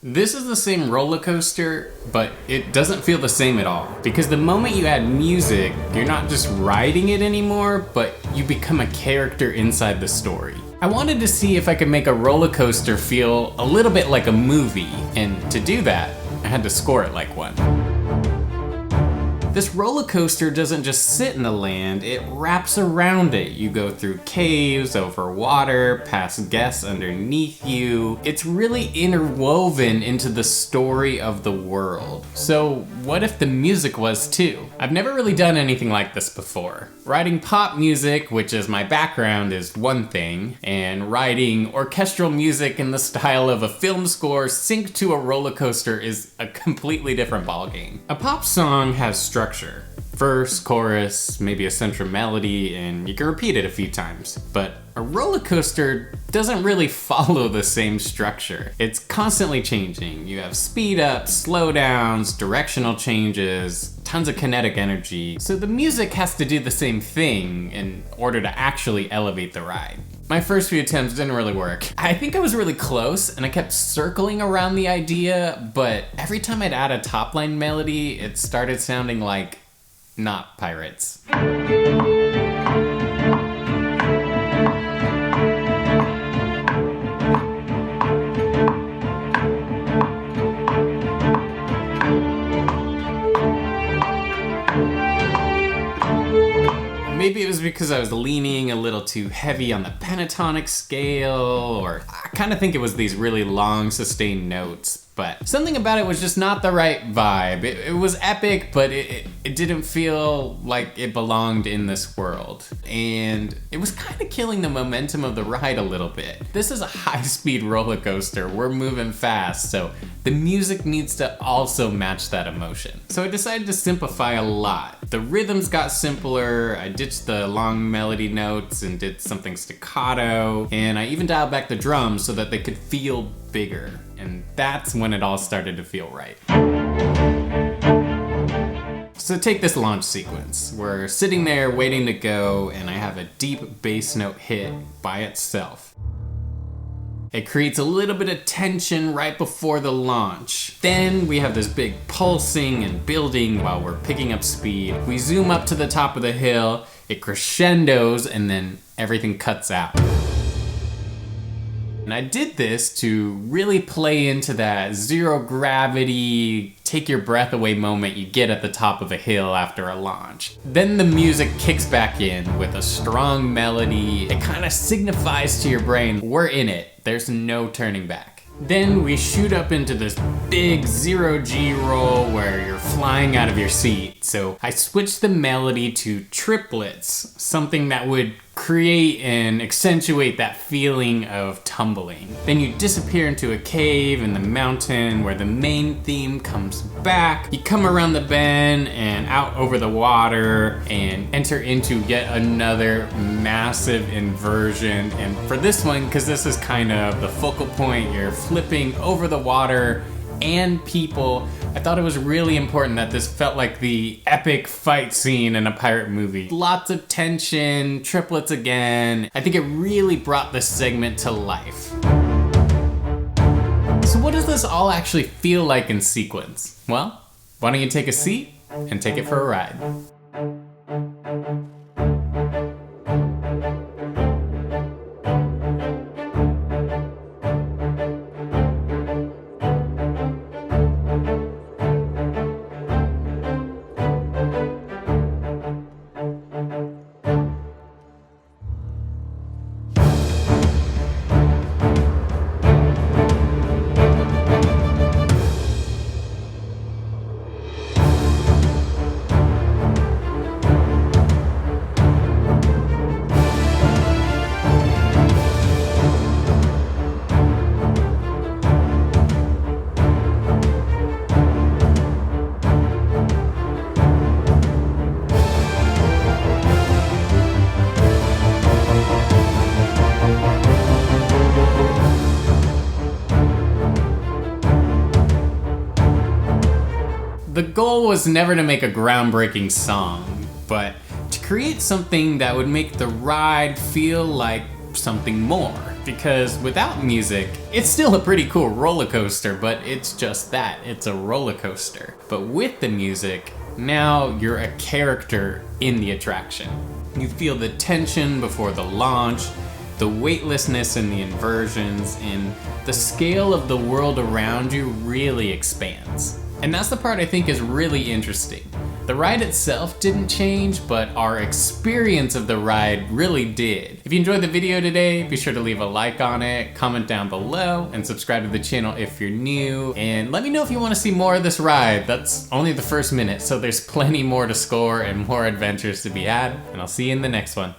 This is the same roller coaster, but it doesn't feel the same at all. Because the moment you add music, you're not just riding it anymore, but you become a character inside the story. I wanted to see if I could make a roller coaster feel a little bit like a movie, and to do that, I had to score it like one. This roller coaster doesn't just sit in the land, it wraps around it. You go through caves, over water, past guests underneath you. It's really interwoven into the story of the world. So what if the music was too? I've never really done anything like this before. Writing pop music, which is my background, is one thing, and writing orchestral music in the style of a film score synced to a roller coaster is a completely different ballgame. A pop song has structure. Verse, chorus, maybe a central melody, and you can repeat it a few times. But a roller coaster doesn't really follow the same structure. It's constantly changing. You have speed ups, slow downs, directional changes, tons of kinetic energy. So the music has to do the same thing in order to actually elevate the ride. My first few attempts didn't really work. I think I was really close and I kept circling around the idea, but every time I'd add a top line melody, it started sounding like not pirates. Maybe it was because I was leaning a little too heavy on the pentatonic scale, or I kind of think it was these really long sustained notes, but something about it was just not the right vibe. It was epic, but it didn't feel like it belonged in this world. And it was kind of killing the momentum of the ride a little bit. This is a high-speed roller coaster. We're moving fast, so the music needs to also match that emotion. So I decided to simplify a lot. The rhythms got simpler, I ditched the long melody notes and did something staccato, and I even dialed back the drums so that they could feel bigger. And that's when it all started to feel right. So take this launch sequence. We're sitting there waiting to go, and I have a deep bass note hit by itself. It creates a little bit of tension right before the launch. Then we have this big pulsing and building while we're picking up speed. We zoom up to the top of the hill, it crescendos, and then everything cuts out. And I did this to really play into that zero gravity, take your breath away moment you get at the top of a hill after a launch. Then the music kicks back in with a strong melody. It kind of signifies to your brain, we're in it. There's no turning back. Then we shoot up into this big zero-G roll where you're flying out of your seat. So I switched the melody to triplets, something that would create and accentuate that feeling of tumbling. Then you disappear into a cave in the mountain where the main theme comes back. You come around the bend and out over the water and enter into yet another massive inversion. And for this one, because this is kind of the focal point, you're flipping over the water and people. I thought it was really important that this felt like the epic fight scene in a pirate movie. Lots of tension, triplets again. I think it really brought this segment to life. So what does this all actually feel like in sequence? Well, why don't you take a seat and take it for a ride. The goal was never to make a groundbreaking song, but to create something that would make the ride feel like something more. Because without music, it's still a pretty cool roller coaster, but it's just that, it's a roller coaster. But with the music, now you're a character in the attraction. You feel the tension before the launch, the weightlessness in the inversions, and the scale of the world around you really expands. And that's the part I think is really interesting. The ride itself didn't change, but our experience of the ride really did. If you enjoyed the video today, be sure to leave a like on it, comment down below, and subscribe to the channel if you're new. And let me know if you want to see more of this ride. That's only the first minute, so there's plenty more to score and more adventures to be had. And I'll see you in the next one.